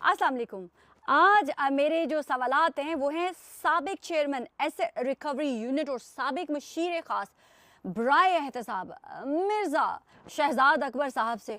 अस्सलाम वालेकुम। आज मेरे जो सवालात हैं वो हैं साबिक चेयरमैन एसेट रिकवरी यूनिट और साबिक मशीर ख़ास बराए एहतसाब मिर्ज़ा शहजाद अकबर साहब से।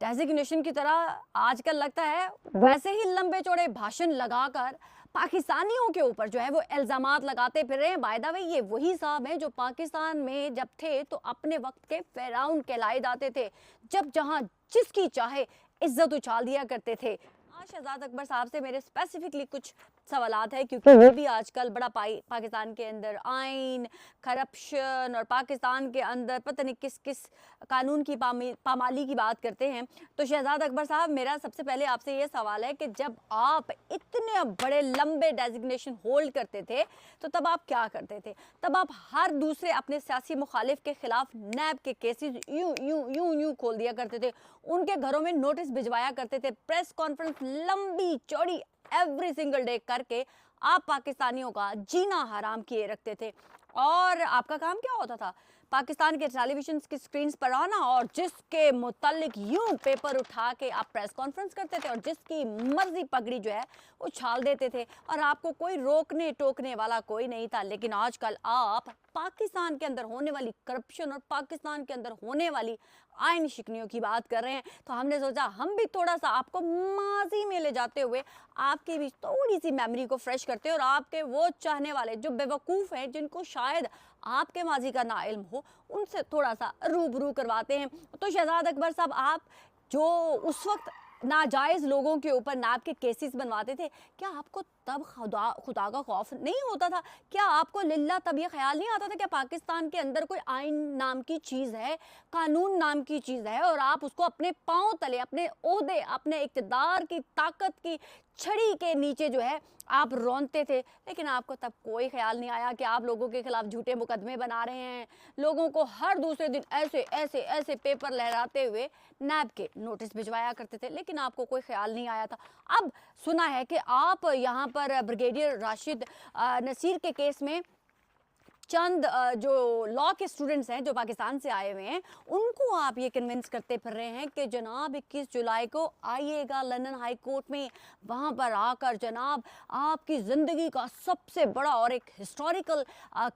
डेजिग्नेशन की तरह आजकल लगता है वैसे ही लंबे चौड़े भाषण लगाकर पाकिस्तानियों के ऊपर जो है वो इल्ज़ामात लगाते फिर रहे हैं। बाय द वे ये वही साहब हैं जो पाकिस्तान में जब थे तो अपने वक्त के फ़िरौन कहलाए जाते थे, जब जहां जिसकी चाहे इज्जत उछाल दिया करते थे। आज शहजाद अकबर साहब से मेरे स्पेसिफिकली कुछ सवालात है क्योंकि वो भी आजकल बड़ा पाकिस्तान के अंदर आइन करप्शन और पाकिस्तान के अंदर पता नहीं किस किस कानून की पामाली की बात करते हैं। तो शहजाद अकबर साहब, मेरा सबसे पहले आपसे ये सवाल है कि जब आप इतने बड़े लंबे डेजिग्नेशन होल्ड करते थे तो तब आप क्या करते थे? तब आप हर दूसरे अपने सियासी मुखालिफ के खिलाफ नैब के केसेस यूं यूं यूं यूं खोल दिया करते थे, उनके घरों में नोटिस भिजवाया करते थे, प्रेस कॉन्फ्रेंस लंबी चौड़ी एवरी सिंगल डे करके आप पाकिस्तानियों का जीना हराम किए रखते थे। और आपका काम क्या होता था? पाकिस्तान के टेलीविजन की स्क्रीन्स पर आना और जिसके मुतालिक यूं पेपर उठा के आप प्रेस कॉन्फ्रेंस करते थे और जिसकी मर्जी पगड़ी जो है उछाल देते थे और आपको कोई रोकने टोकने वाला कोई नहीं था। लेकिन आजकल आप पाकिस्तान के अंदर होने वाली करप्शन और पाकिस्तान के अंदर होने वाली आइन शिकनियों की बात कर रहे हैं, तो हमने सोचा हम भी थोड़ा सा आपको माजी में ले जाते हुए आपकी भी थोड़ी सी मेमोरी को फ्रेश करते हैं और आपके वो चाहने वाले जो बेवकूफ़ हैं, जिनको शायद आपके माजी का ना इल्म हो, उनसे थोड़ा सा रूबरू करवाते हैं। तो शहजाद अकबर साहब, आप जो उस वक्त नाजायज़ लोगों के ऊपर नैब के केसेस बनवाते थे, क्या आपको तब खुदा का खौफ नहीं होता था? क्या आपको लिल्ला तब ये ख्याल नहीं आता था कि पाकिस्तान के अंदर कोई आइन नाम की चीज़ है, कानून नाम की चीज़ है और आप उसको अपने पाँव तले, अपने ओहदे, अपने इक़्तिदार की ताकत की छड़ी के नीचे जो है आप रौंदते थे? लेकिन आपको तब कोई ख्याल नहीं आया कि आप लोगों के खिलाफ झूठे मुकदमे बना रहे हैं, लोगों को हर दूसरे दिन ऐसे ऐसे ऐसे पेपर लहराते हुए नैब के नोटिस भिजवाया करते थे, लेकिन आपको कोई ख्याल नहीं आया था। अब सुना है कि आप यहाँ पर ब्रिगेडियर राशिद नसीर के केस में चंद जो लॉ के स्टूडेंट्स हैं जो पाकिस्तान से आए हुए हैं, उनको आप ये कन्विंस करते फिर रहे हैं कि जनाब 21 जुलाई को आइएगा लंदन हाई कोर्ट में, वहाँ पर आकर जनाब आपकी ज़िंदगी का सबसे बड़ा और एक हिस्टोरिकल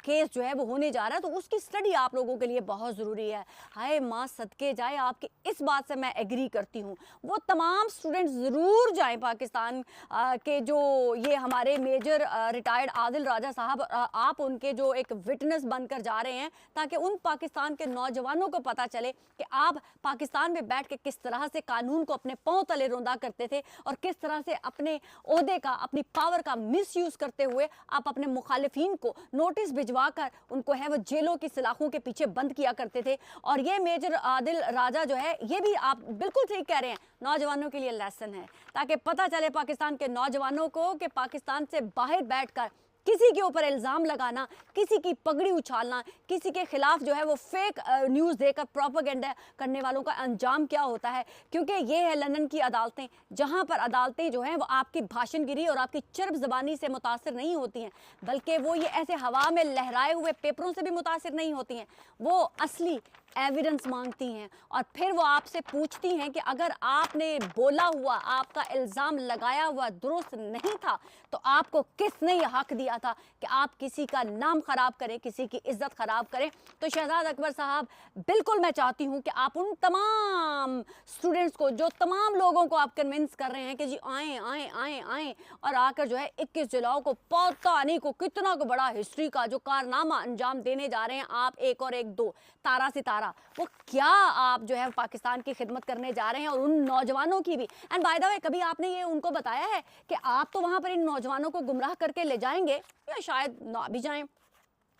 केस जो है वो होने जा रहा है, तो उसकी स्टडी आप लोगों के लिए बहुत ज़रूरी है। हाय माँ सदके जाए, आपकी इस बात से मैं एग्री करती हूँ। वो तमाम स्टूडेंट्स ज़रूर जाएँ पाकिस्तान के जो ये हमारे मेजर रिटायर्ड आदिल राजा साहब, आप उनके जो एक विटनेस बनकर जा रहे हैं, ताकि उन पाकिस्तान के नौजवानों को पता चले कि आप पाकिस्तान में बैठ के किस तरह से कानून को अपने पांव तले रौंदा करते थे और किस तरह से अपने ओहदे का, अपनी पावर का मिसयूज करते हुए आप अपने मुखालिफिन को नोटिस भिजवा कर उनको है वो जेलों की सलाखों के पीछे बंद किया करते थे। और ये मेजर आदिल राजा जो है, ये भी आप बिल्कुल ठीक कह रहे हैं, नौजवानों के लिए लेसन है, ताकि पता चले पाकिस्तान के नौजवानों को कि पाकिस्तान से बाहर बैठकर किसी के ऊपर इल्ज़ाम लगाना, किसी की पगड़ी उछालना, किसी के खिलाफ जो है वो फेक न्यूज़ देकर प्रोपेगेंडा करने वालों का अंजाम क्या होता है। क्योंकि ये है लंदन की अदालतें, जहाँ पर अदालतें जो हैं वो आपकी भाषणगिरी और आपकी चर्ब ज़बानी से मुतासिर नहीं होती हैं, बल्कि वो ये ऐसे हवा में लहराए हुए पेपरों से भी मुतासिर नहीं होती हैं। वो असली एविडेंस मांगती हैं और फिर वो आपसे पूछती हैं कि अगर आपने बोला हुआ, आपका इल्ज़ाम लगाया हुआ दुरुस्त नहीं था, तो आपको किसने ये हक दिया था कि आप किसी का नाम ख़राब करें, किसी की इज़्ज़त ख़राब करें? तो शहजाद अकबर साहब, बिल्कुल मैं चाहती हूँ कि आप उन तमाम स्टूडेंट्स को, जो तमाम लोगों को आप कन्विंस कर रहे हैं कि जी आएँ आएँ आएँ आएँ और आकर जो है 21 जुलाई को पता नहीं को कितना को बड़ा हिस्ट्री का जो कारनामा अंजाम देने जा रहे हैं आप, एक और एक दो तारा सितारा, वो क्या आप जो है पाकिस्तान की खिदमत करने जा रहे हैं और उन नौजवानों की भी। एंड बाय द वे, कभी आपने ये उनको बताया है कि आप तो वहाँ पर इन नौजवानों को गुमराह करके ले जाएंगे, या शायद ना भी जाएं?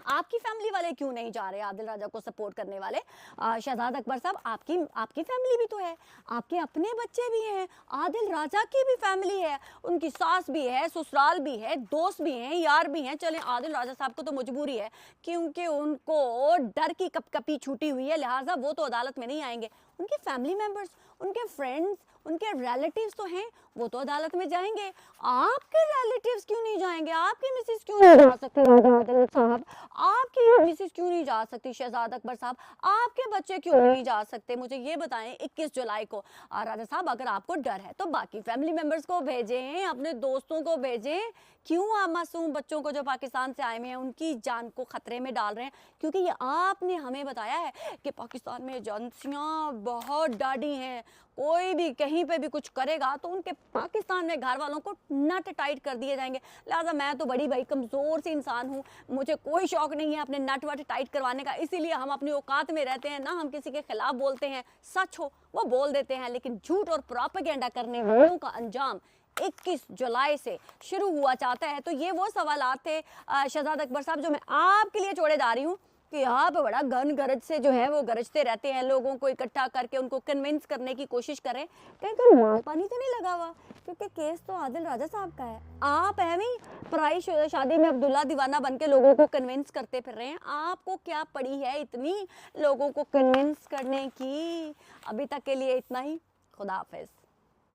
आपकी फैमिली वाले क्यों नहीं जा रहे आदिल राजा को सपोर्ट करने वाले? शहजाद अकबर साहब, आपकी फैमिली भी तो है, आपके अपने बच्चे भी हैं, आदिल राजा की भी फैमिली है, उनकी सास भी है, ससुराल भी है, दोस्त भी हैं, यार भी हैं। चलें, आदिल राजा साहब को तो मजबूरी है क्योंकि उनको डर की कपकपी छूटी हुई है, लिहाजा वो तो अदालत में नहीं आएंगे। उनके फैमिली मेम्बर्स, उनके फ्रेंड्स, उनके रिलेटिव्स तो हैं, वो तो अदालत में जाएंगे, आपके रिलेटिव्स क्यों नहीं जाएंगे? आपकी मिसेस क्यों नहीं जा सकती राजा आदिल साहब? आपकी मिसेस क्यों नहीं जा सकती शहजाद अकबर साहब? आपके बच्चे क्यों नहीं जा सकते? मुझे ये बताएं 21 जुलाई को। राजा साहब अगर आपको डर है तो बाकी फैमिली मेंबर्स को भेजें, अपने दोस्तों को भेजें, क्यों आप मासूम बच्चों को जो पाकिस्तान से आए हुए हैं उनकी जान को खतरे में डाल रहे हैं? क्योंकि ये आपने हमें बताया है कि पाकिस्तान में एजेंसियां बहुत डाढ़ी हैं, कोई भी कहीं पे भी कुछ करेगा तो उनके पाकिस्तान में घर वालों को नट टाइट कर दिए जाएंगे। लिहाजा मैं तो बड़ी भाई कमज़ोर सी इंसान हूँ, मुझे कोई शौक नहीं है अपने नट वट टाइट करवाने का, इसीलिए हम अपनी औकात में रहते हैं ना, हम किसी के खिलाफ बोलते हैं, सच हो वो बोल देते हैं, लेकिन झूठ और प्रोपेगेंडा करने वालों का अंजाम 21 जुलाई से शुरू हुआ चाहता है। तो ये वो सवालात थे शहजाद अकबर साहब जो मैं आपके लिए छोड़े जा रही हूँ कि आप बड़ा गन गरज से जो है वो गरजते रहते हैं, लोगों को इकट्ठा करके उनको कन्विंस करने की कोशिश करें, कहीं तो मार पानी तो नहीं लगा हुआ, क्योंकि केस तो आदिल राजा साहब का है। आप है नहीं पराई शादी में अब्दुल्ला दीवाना बन के लोगों को कन्विंस करते फिर रहे हैं, आपको क्या पड़ी है इतनी लोगों को कन्विंस करने की? अभी तक के लिए इतना ही, खुदा हाफिज।